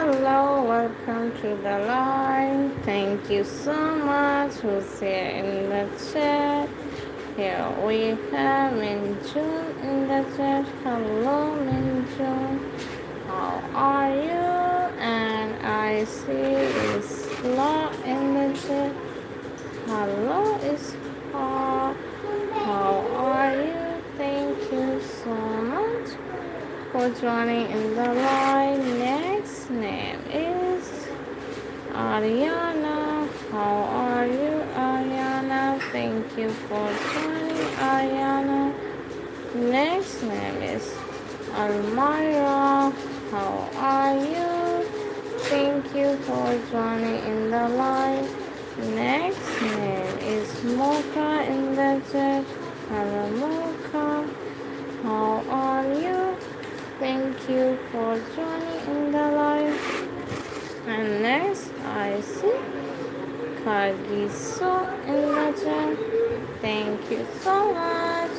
Hello, welcome to the live. Thank you so much who's here in the chat. Here we have Minjun in the chat. Hello, Minjun. How are you? And I see Isla in the chat. Hello, Isla. How are you? Thank you so much for joining in the live. Next name is Ariana. How are you, Ariana? Thank you for joining, Ariana. Next name is Almira. How are you? Thank you for joining in the live. Next name is Mocha in the chat. Hello, Mocha. How are you? Thank you for joining in the live. And next, I see Kagiso in the chat. Thank you so much.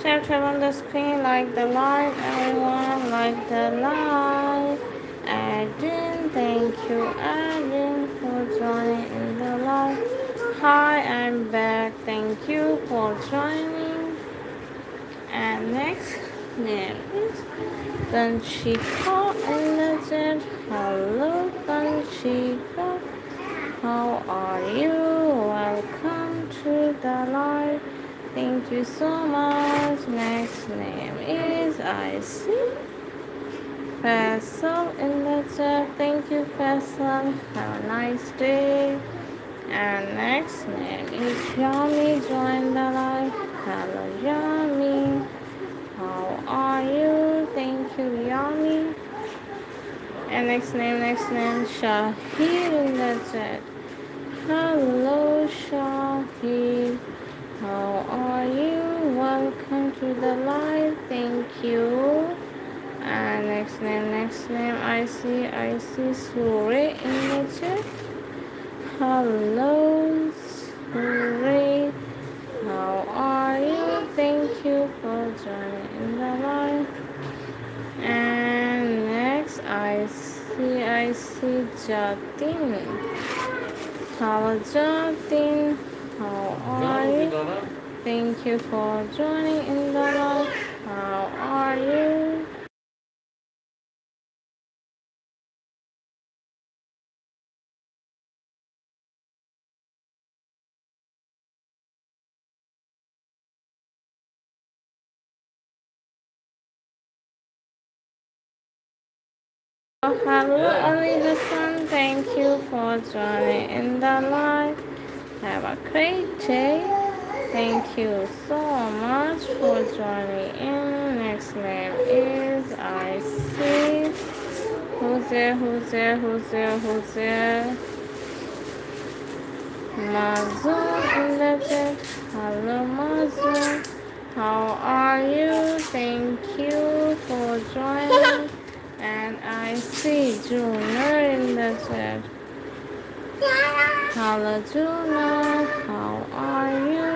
Tap on the screen, like the live, everyone, like the live. Adrian, thank you, Adrian, for joining in the live. Hi, I'm back. Thank you for joining. And next name is Kanchika in the chat. Hello, Kanchika. How are you? Welcome to the live. Thank you so much. Next name is I see Faisal in the chat. Thank you, Faisal. Have a nice day. And next name is Yami. Join the live. Hello, Yami. How are you? Thank you, Yami. And next name, Shahid in the chat. Hello, Shahid. How are you? Welcome to the live. Thank you. And next name, I see Sure in the chat. Hello, Sure. How are you? Thank you for joining in the live. And next, I see Jatin. Hello, Jatin. How are you? Thank you for joining in the live. How are you? Oh, hello, Alisa. Thank you for joining in the live. Have a great day. Thank you so much for joining in. Next name is I see. Who's there? Mazu in the chat. Hello, Mazu. How are you? Thank you for joining. And I see Junior in the chat. Hello, Junior. How are you?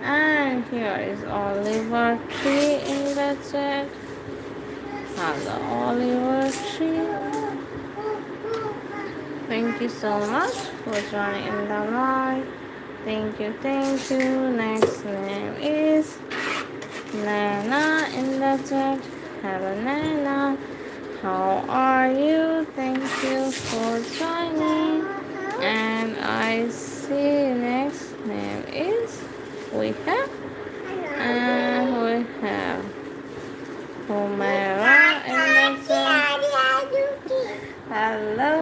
And here is Oliver Tree in the chat. Hello, Oliver Tree. Thank you so much for joining in the live. Thank you. Next name is Nana in the chat. Hello, Nana. How are you? Thank you for joining. And I see next name is we have Humera in the chat. Hello.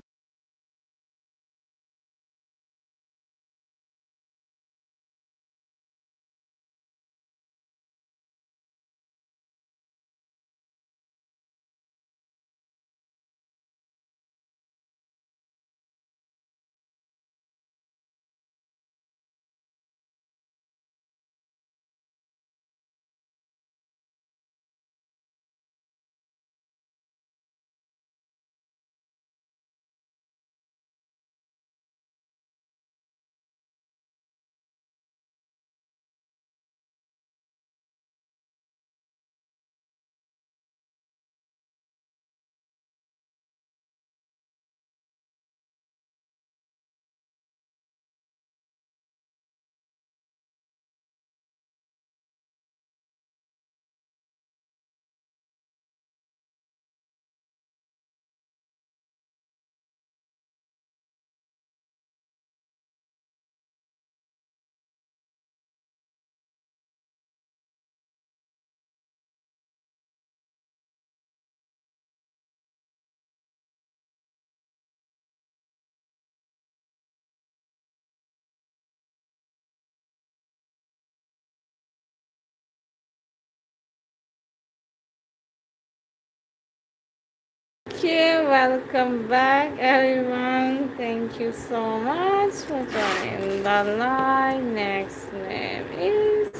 you. Welcome back, everyone. Thank you so much for joining the live. Next name is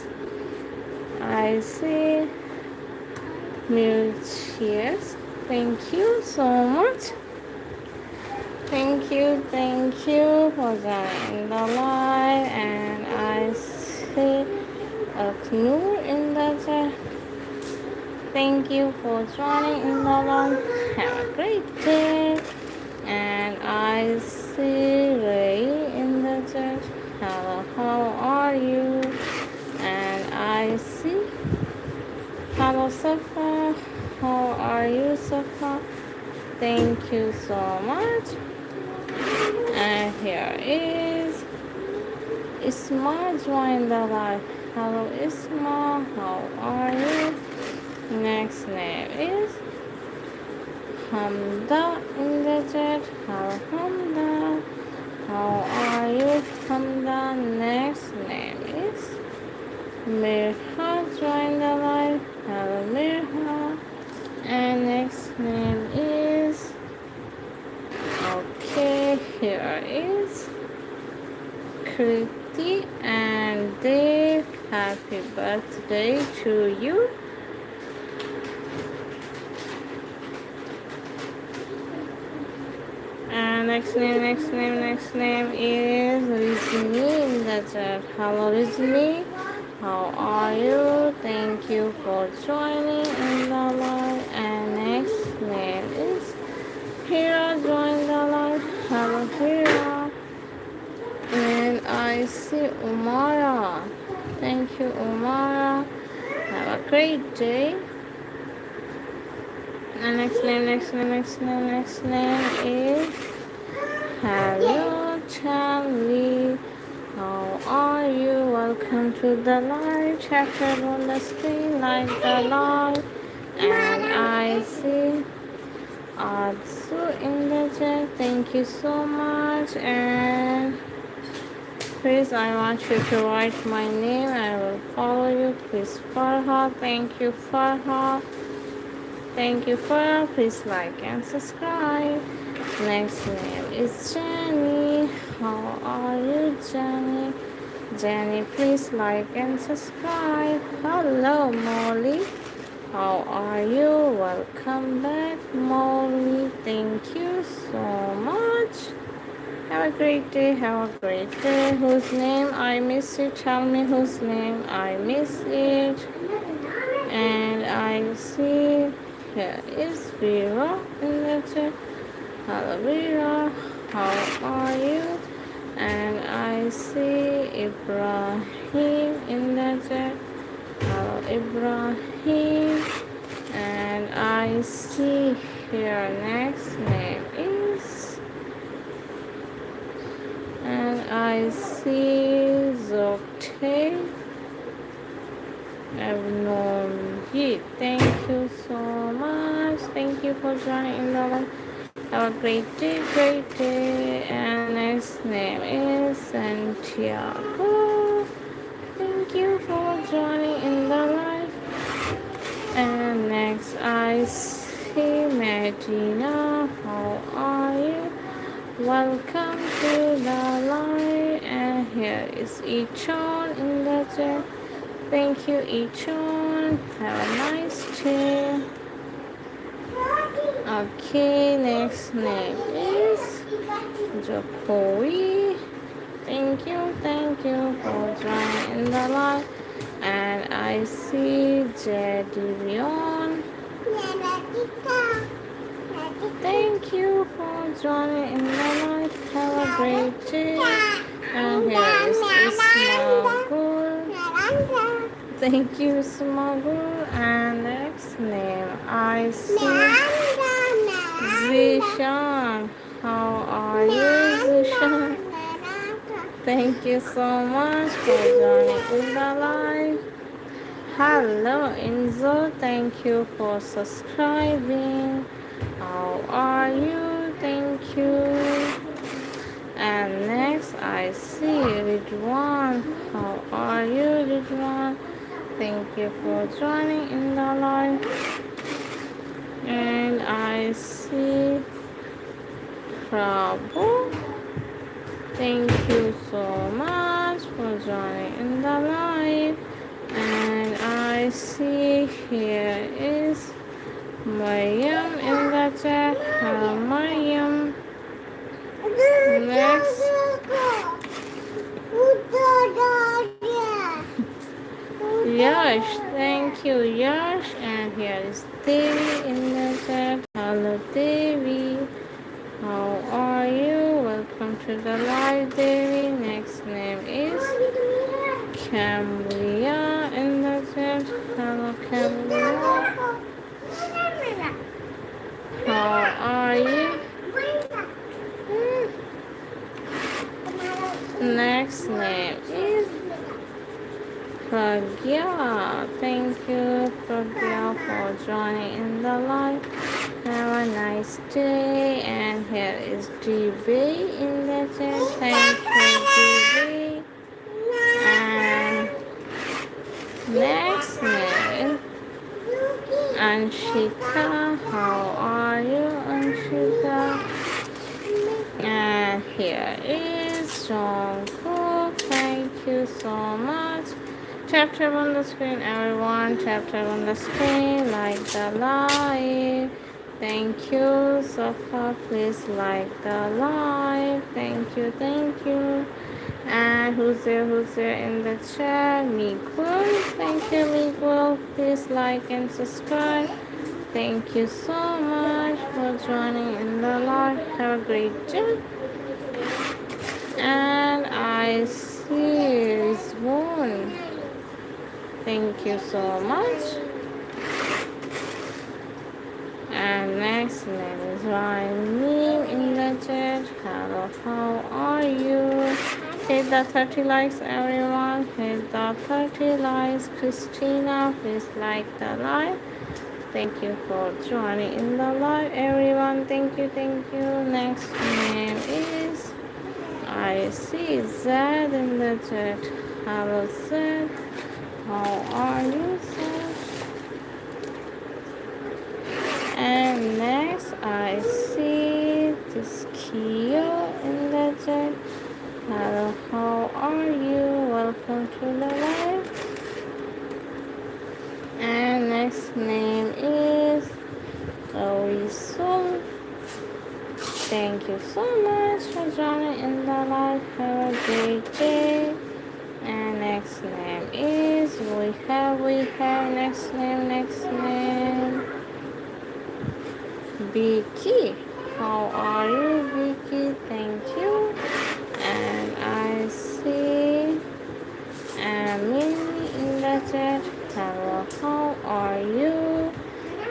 I see Cheers. Thank you so much. Thank you for joining the live. And I see a Knur in the chat. Thank you for joining in the live. Have a great day. And I see Ray in the chat. Hello, how are you? And I see hello, Safa. How are you, Safa? Thank you so much. And here is Isma joined the live. Hello, Isma. How are you? Next name is Hamda in the chat. Hello, Hamda. How are you, Hamda? Next name is Mirha joined the live. Hello, Mirha. And next name is okay. Here is Kriti and Dave. Happy birthday to you. And next name is Rizmi in the chat. Hello, Rizmi. How are you? Thank you for joining in the live. And next name is Hira joined the live. Hello, Hira. And I see Umara. Thank you, Umara. Have a great day. And next name is hello, Charlie. How are you? Welcome to the live. Chapter on the screen, like the live. And I see Atsu in the chat. Thank you so much. And please, I want you to write my name. I will follow you. Please, Farha. Thank you, Farha. Thank you, Farha. Please like and subscribe. Next name is Jenny. How are you, Jenny? Jenny, please like and subscribe. Hello, Molly. How are you? Welcome back, Molly. Thank you so much. Have a great day. Have a great day. Whose name I miss it? Tell me whose name I miss it. And I see here is Vera in the chat. Hello, Vera. How are you? And I see Ibrahim in the chat. Hello, Ibrahim. And I see here next name is. And I see Zokte Abnomji. Thank you so much. Thank you for joining in the live. Have a great day. And next name is Santiago. Thank you for joining in the live. And next I see Medina. How are you? Welcome to the live. And here is Ichon in the chat. Thank you, Ichon. Have a nice day. Okay, next name is Jokowi. Thank you for joining in the live. And I see Jedivion. Thank you for joining in the live. Have a great day. And here is Ismagul. Thank you, Ismagul. And next name I see Zishan. How are you, Zishan? Thank you so much for joining in the live. Hello, Enzo. Thank you for subscribing. How are you? Thank you. And next, I see Ridwan. How are you, Ridwan? Thank you for joining in the live. And I see Prabhu. Thank you so much for joining in the live. And I see here is Mariam in the chat. Hello, Mariam. Next. Yash, thank you, Yash. And here is Devi in the chat. Hello, Devi. How are you? Welcome to the live, Devi. Next name is Cambria in the chat. Hello, Cambria. How are you? Next name is Pragya. Thank you, Pragya, for joining in the live. Have a nice day. And here is DB in the chat. Thank you, DB. And next name, Anshika. How are you, Anshika? And here is Jungkook. Thank you so much. Tap on the screen, everyone. Tap on the screen. Like the live. Thank you. Safa, please like the live. Thank you. Thank you. And who's there in the chat? Miguel. Thank you, Miguel. Please like and subscribe. Thank you so much for joining in the live. Have a great day. And I see Swoon. Thank you so much. And next name is Ryan in the chat. Hello, how are you? Hit the 30 likes, everyone. Hit the 30 likes. Christina, please like the live. Thank you for joining in the live, everyone. Thank you, thank you. Next name is I see Zed in the chat. Hello, Zed. How are you, Zed? And next, I see this Kyo in the chat. Hello, how are you? Welcome to the live. And next name is Oisun. Thank you so much for joining in the live. Have a great day. And next name is we have next name Vicky. How are you, Vicky? Thank you. And I see Emily in the chat. Hello, how are you?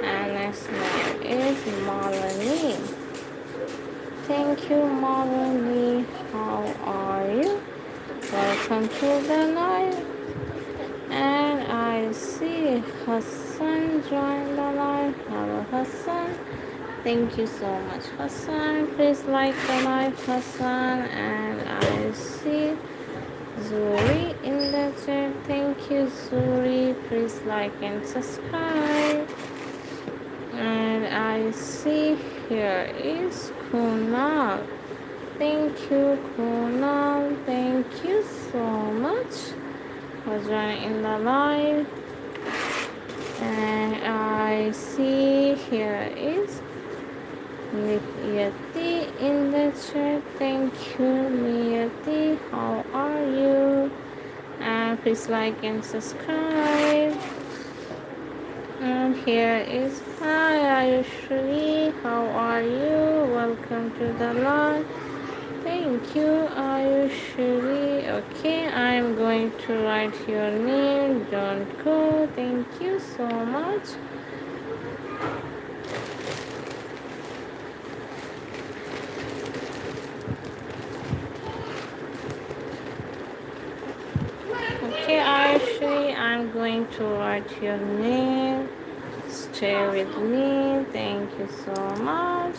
And next name is Melanie. Thank you, Melanie. How are you? Welcome to the live. And I see Hassan join the live. Hello, Hassan. Thank you so much, Hassan. Please like the live, Hassan. And I see Zuri in the chat. Thank you, Zuri. Please like and subscribe. And I see here is Kunal. Thank you, Kunal. Thank you so much for joining in the live. And I see here is Niyati in the chat. Thank you, Niyati. How are you? And please like and subscribe. And here is hi Ayushri. How are you? Welcome to the live. Thank you, Ayushri. Okay, I'm going to write your name. Don't go. Thank you so much. Okay, Ayushri, I'm going to write your name. Stay with me. Thank you so much.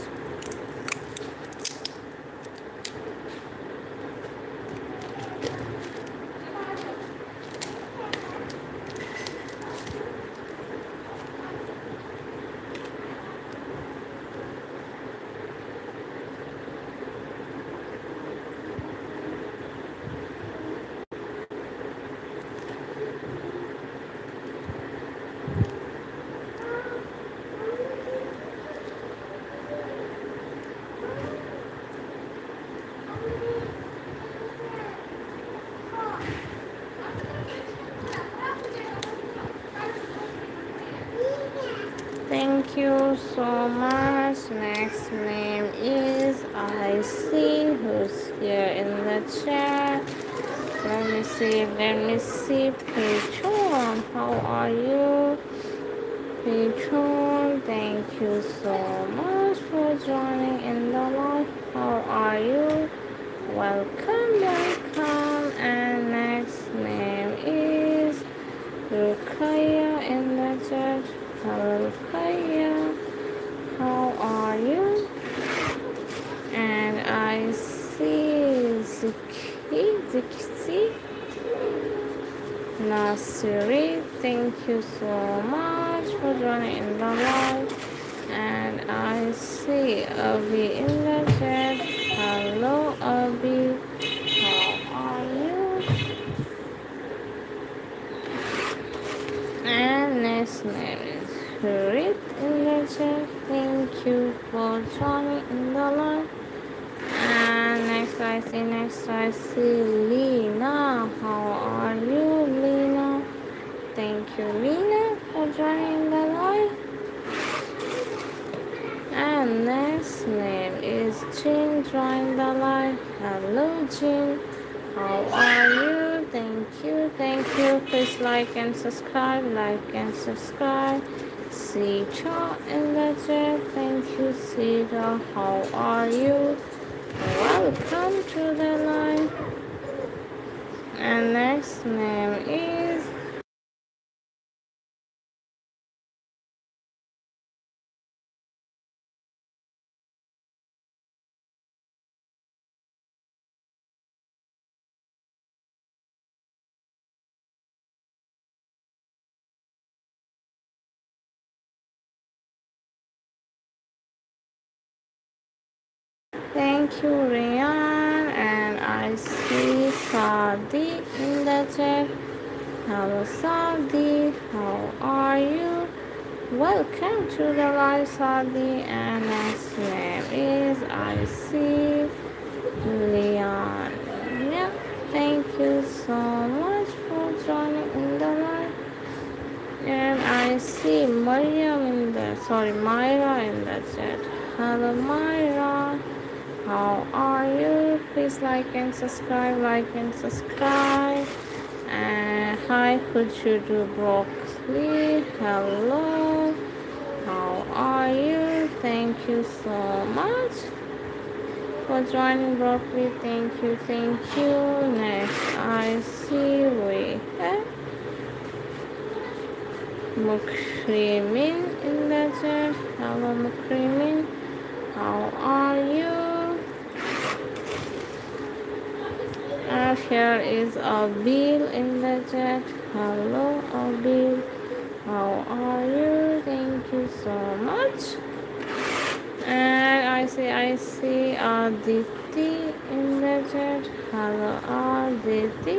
you so much. Next name is I see who's here in the chat. Let me see. Patron, how are you? Patron, thank you so much for joining in the live. How are you? Welcome. And next name is Rukaya in the chat. Hello, Rukaya. How are you? And I see Ziki Nasiri. Thank you so much for joining in the live. And I see Avi in the chat. Hello, Avi. How are you? And next name is Hurit in the chat. Thank you for joining in the live. And next I see Lena. How are you, Lena? Thank you, Lena, for joining the live. And next name is Jin. Join the live. Hello, Jin. How are you? Thank you. Please like and subscribe. Sita in the chat. Thank you, Sita. How are you? Welcome to the live. And next name is thank you, Rian. And I see Sadi in the chat. Hello, Sadi. How are you? Welcome to the live, Sadi. And next name is I see Leon. Yeah, thank you so much for joining in the live. And I see Myra in the chat. Hello, Myra. How are you? Please like and subscribe. And hi, could you do broccoli? Hello. How are you? Thank you so much for joining broccoli. Thank you. Next, I see we have Mukrimin in the chat. Hello, Mukrimin. How are you? And here is Abil in the chat. Hello, Abil. How are you? Thank you so much. And I see Aditi in the chat. Hello, Aditi.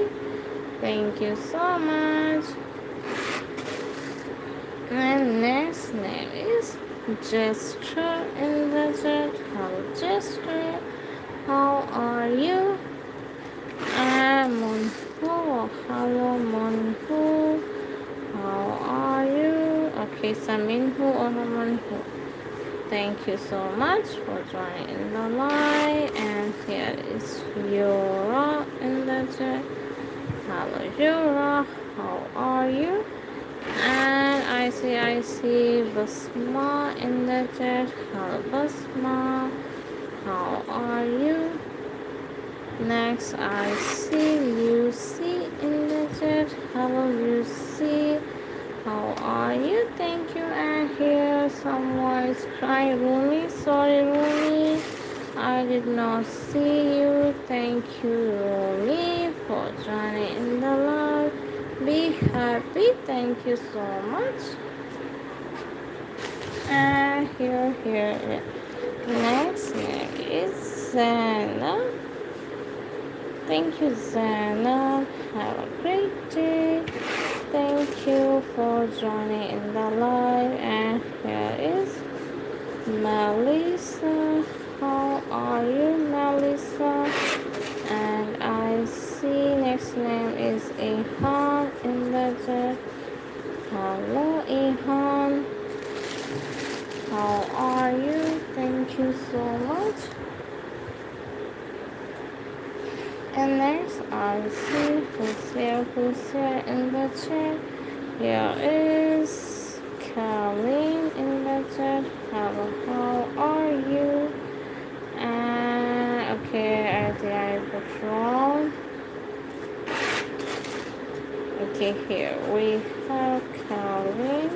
Thank you so much. And next name is Jester in the chat. Hello, Jester. How are you? And Monho. Hello, Monho. How are you? Okay, Saminho or Monho. Thank you so much for joining in the live. And here is Yura in the chat. Hello, Yura. How are you? And I see Basma in the chat. Hello, Basma. How are you? Next, I see Lucy in the chat. Hello, Lucy. How are you? Thank you. And here someone is crying. Rumi. Sorry, Rumi. I did not see you. Thank you, Rumi, for joining in the live. Be happy. Thank you so much. And here. Next name is Zana. Thank you, Zana. Have a great day. Thank you for joining in the live. And here is Melissa. How are you, Melissa? And I see next name is Ihan in the chat. Hello, Ihan. How are you? Thank you so much. And next, I see who's here in the chat. Here is Colleen in the chat. Hello, how are you? And okay, I think I put wrong. Okay, here we have Colleen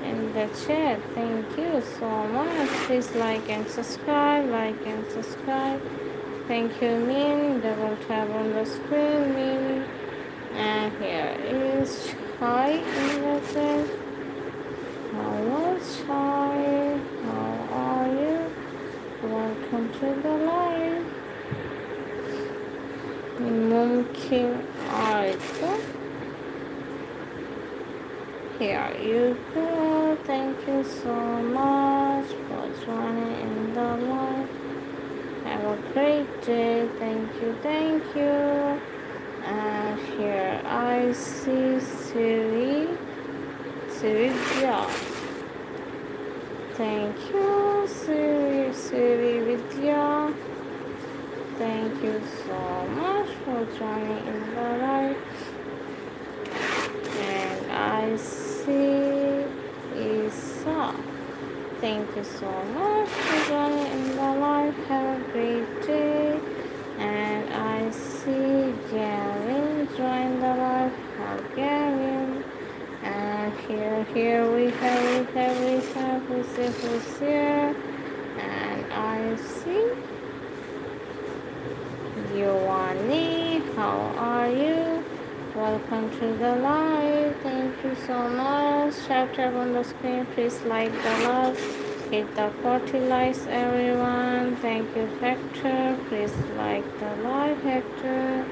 in the chat. Thank you so much. Please like and subscribe, like and subscribe. Thank you, Min. Double tap on the screen, Min. And here is Chai in the chat. Hello, Chai. How are you? Welcome to the live. Mumkin Arthur. Here you go. Thank you so much for joining in the live. Have a great day. Thank you, thank you. And here I see Siri Thank you, Siri Vidya. Thank you so much for joining in the live. And I see Isa. Thank you so much for joining in the live. Have a great day. And I see Gavin join the live. How Gavin. And here we have, who's here. And I see Yoani. How are you? Welcome to the live. Thank you so much. Tap on the screen. Please like the live. Hit the 40 likes, everyone. Thank you, Hector. Please like the live, Hector.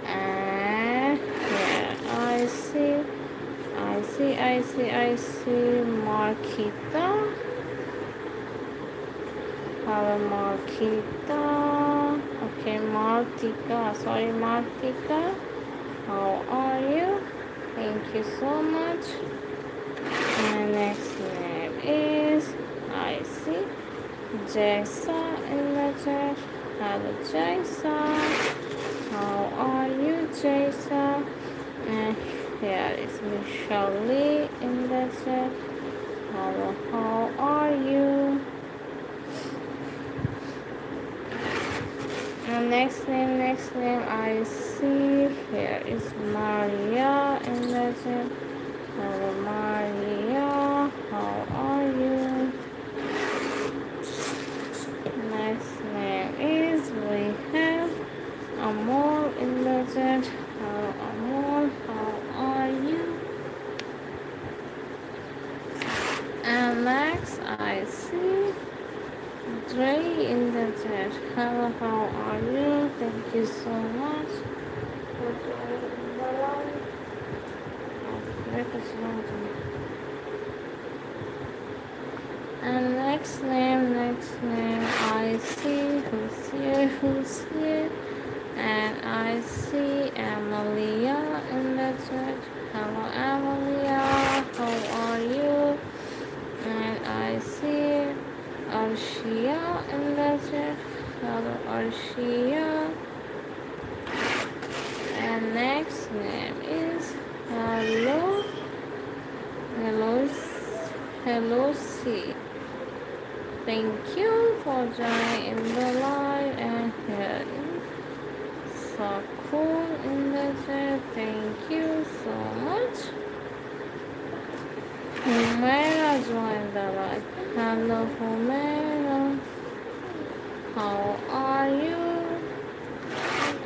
And yeah, I see Marquita. Hello, Marquita. Okay, Martika. Sorry, Martika. How are you? Thank you so much. My next name is, I see Jessa in the chat. Hello, Jessa. How are you, Jessa? And here is Michelle Lee in the chat. Hello, how are you? And next name, I see here is Maria in the chat. Hello, Maria. How are you? Next name is, we have Amor in the chat. Hello, Amor. How are you? And next, I see Dre in the chat. Hello, how are you? Thank you so much for joining the live. And next name, I see who's here. And I see Amalia in the chat. Hello, Amalia, how are you? And I see Arshia in the chat. Hello, Arshia. And next name is Hello, C. Thank you for joining in the live. And here is Sakul in the chat. Thank you so much. Humera joined the live. Hello, Humera. How are you?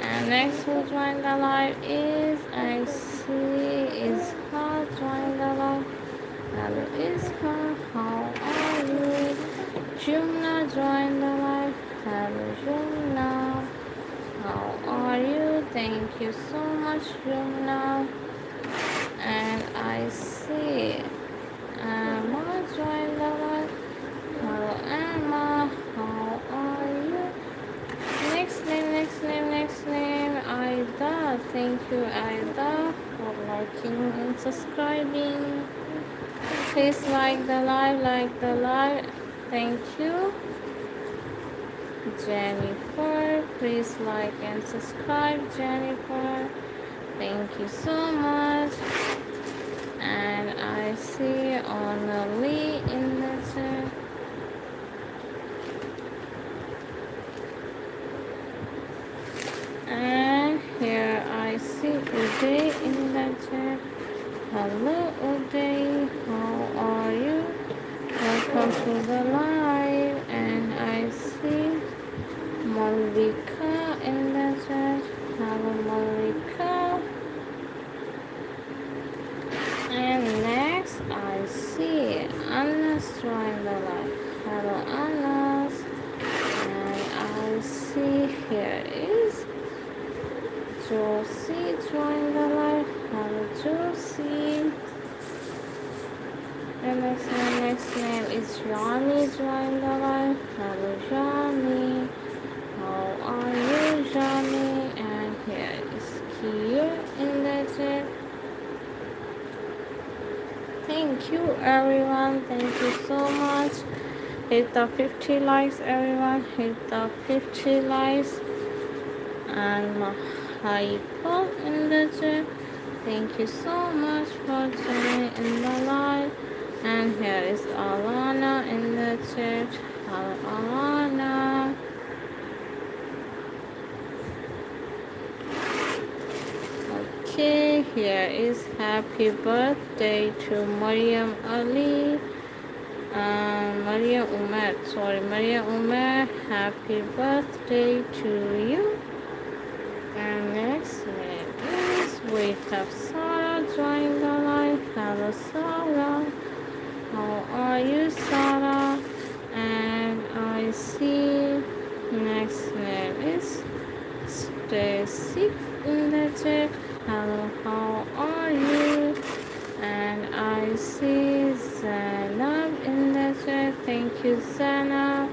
And next who joined the live is, I see Isha joined the live. Hello, Isha. How are you? Jumna joined the live. Hello, Jumna. How are you? Thank you so much, Jumna. And I see Emma joined the live. Hello, Emma. How are you? Next name, Aida. Thank you, Aida, for liking and subscribing. Please like the live, like the live. Thank you. Jennifer, please like and subscribe, Jennifer. Thank you so much. And I see Lee in the chat. And here I see Uday in the chat. Hello Uday, how are you? Welcome to the live. And I see Malvika in the chat. Hello Malvika. And next I see Anna's joined the live. Hello Anna's. And I see here is Josie joined the live. Hello Josie. The next name is Johnny joined the live. Hello Johnny. How are you Johnny? And here is Kiyo in the chat. Thank you everyone. Thank you so much. Hit the 50 likes everyone. Hit the 50 likes. And Mahaipa in the chat. Thank you so much for joining in the live. And here is Alana in the chat. Hello Alana. Okay, here is happy birthday to Mariam Ali. Maria Umar, happy birthday to you. And next name is we have Sarah join the live. Hello Sarah, how are you Sarah? And I see next name is Stacy in the chat. Hello, how are you? And I see Zainab in the chat. Thank you, Zainab.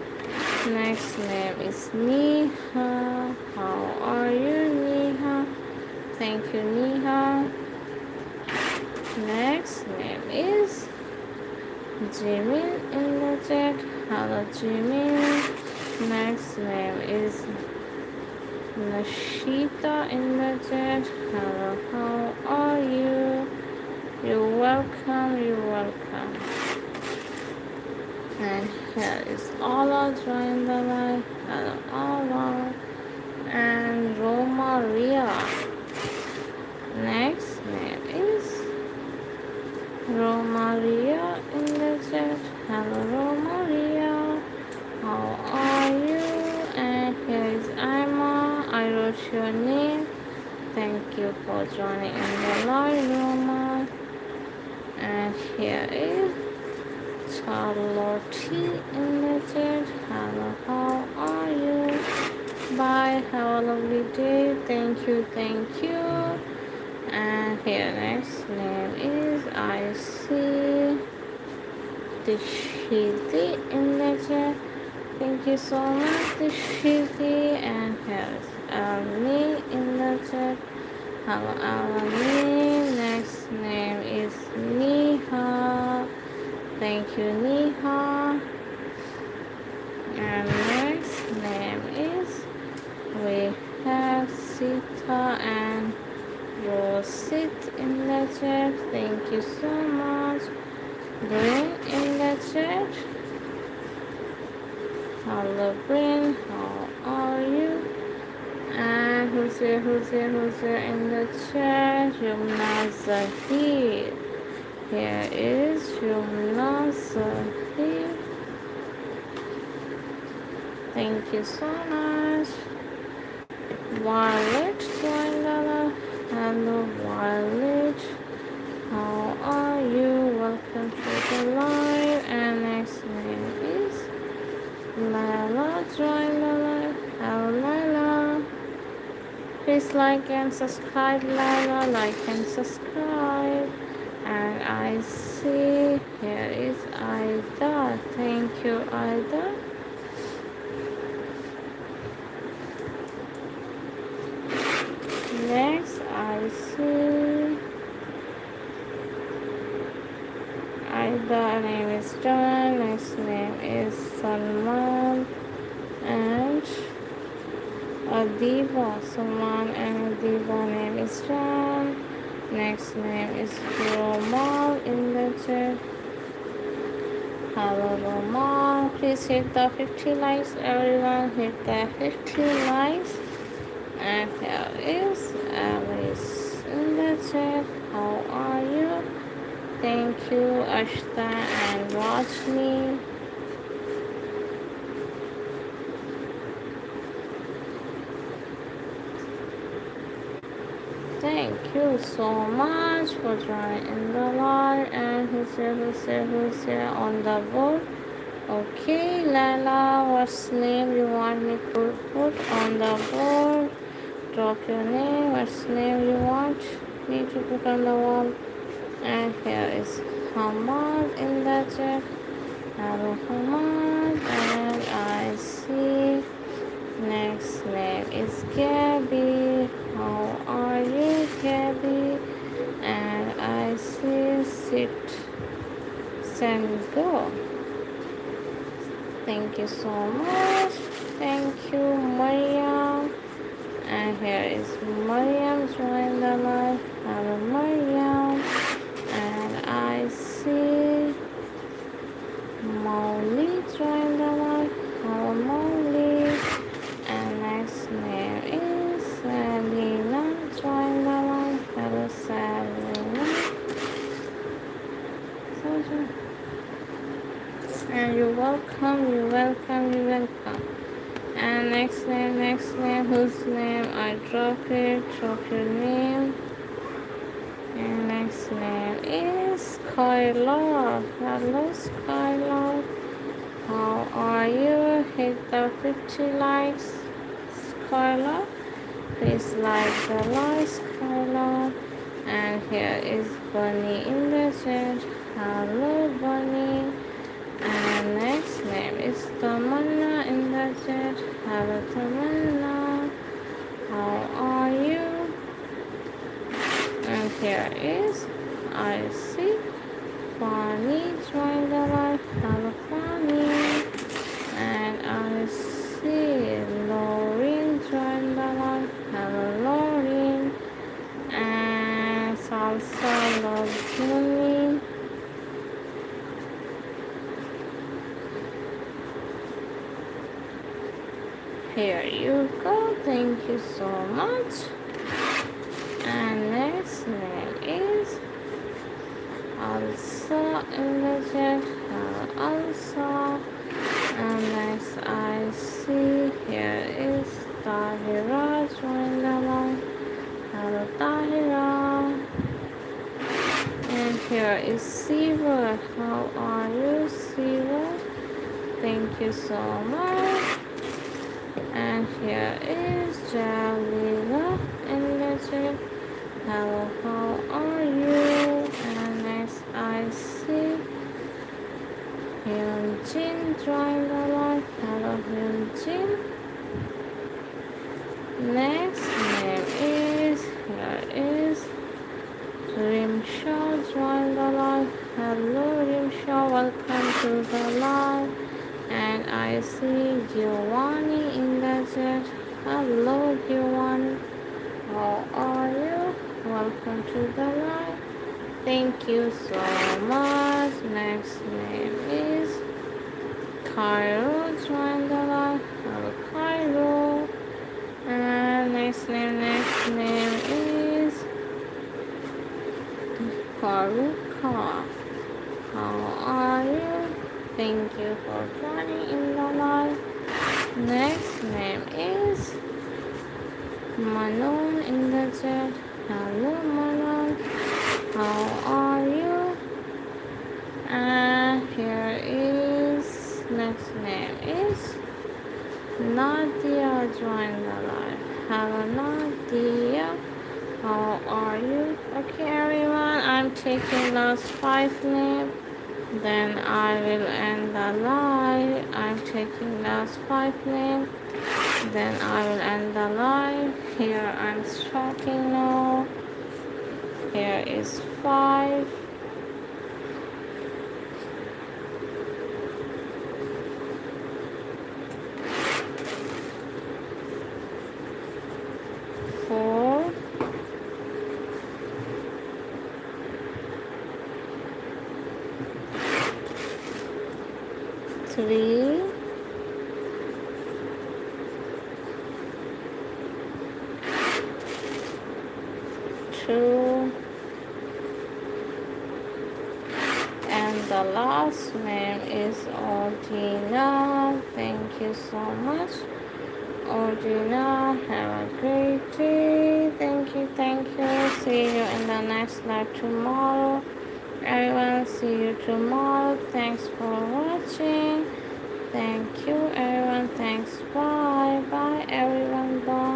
Next name is Neha. How are you, Neha? Thank you, Neha. Next name is Jimin in the chat. Hello, Jimin. Next name is Nashita in the chat. Hello, how are you? You're welcome, you're welcome. And here is Ola join the live. Hello, Ola. And Romaria. Next name is Romaria in the chat. Hello, Romaria. How are you? And here is Emma. I wrote your name. Thank you for joining in the live, Roma. And here is Charlotte in the chat. Hello, how are you? Bye, have a lovely day. Thank you, thank you. And here next name is I see Dishiti in the chat. Thank you so much, Dishiti. And here is Alani in the chat. Hello, Alani. Next name is Neha. Thank you, Neha. And next name is we have Sita and Rosit in the chat. Thank you so much. Brin in the chat. Hello, Brin. How are you? And who's here in the chat? Yumna Zahir. Here is Yumna Zahir. Thank you so much. Violet Swandala. Hello, Violet. How are you? Welcome to the live. And next name is Lala join the live. Hello, Lala. Please like and subscribe, Lala. Like and subscribe. And I see here is Aida. Thank you, Aida. Next, I The name is John. Next name is Salman and Adiba. Salman and Adiba name is John. Next name is Romal in the chat. Hello Romal. Please hit the 50 likes. Everyone hit the 50 likes. And here is Alice in the chat. How are you? Thank you, Ashta and Rajni. Thank you so much for joining the live. And who's here on the board? Okay, Lala, what's name you want me to put on the board? Drop your name, what's name you want me to put on the wall? And here is Hamad in the chat. Hello, Hamad. And I see next name is Gabby. How are you, Gabby? And I see Sit Send Go. Thank you so much. Thank you, Mariam. And here is Mariam join the live. Hello, Mariam. And I see Molly join the live. Hello, Molly. And next name is Selena join the live. Hello, Selena. And you're welcome, you're welcome, you're welcome. And next name, whose name I drop your name. And next name is Skylar. Hello, Skylar. How are you? Hit the 50 likes, Skylar. Please like the like, Skylar. And here is Bunny in the chat. Hello, Bunny. And next name is Tamanna in the chat. Hello, Tamanna. How are you? And here is I see Fanny join the live. Hello, Fanny. And I see Lauren join the live. Hello, Lauren. And Salsa loves me. Here you go. Thank you so much. And next name is Alsa in the chat. Alsa. And next I see here is Tahira join the line. Hello, Tahira. And here is Siva. How are you, Siva? Thank you so much. And here is Jalila in the chat. Hello, how are you? And next I see Hyunjin join the live. Hello, Hyunjin. Next name is, here is Rimshaw join the live. Hello, Rimshaw, welcome to the live. And I see Giovanni in the chat. Hello, Giovanni. How are you? Welcome to the live. Thank you so much. Next name is Cairo join the live. Hello, Cairo. And next name is Karuka. How are you? Thank you for joining in the live. Next name is Manon in the chat. Hello, Manon. How are you? And here is next name is Nadia join the live. Hello, Nadia. How are you? Okay, everyone. I'm taking last 5 names. Then I will end the live. I'm taking last 5 names. Then I will end the live. Here I'm starting now. Here is 5. 3, 2, and the last name is Ordina. Thank you so much, Ordina. Have a great day. Thank you, thank you. See you in the next live tomorrow. Everyone, see you tomorrow. Thanks for watching. Thank you, everyone. Thanks. Bye. Bye, everyone. Bye.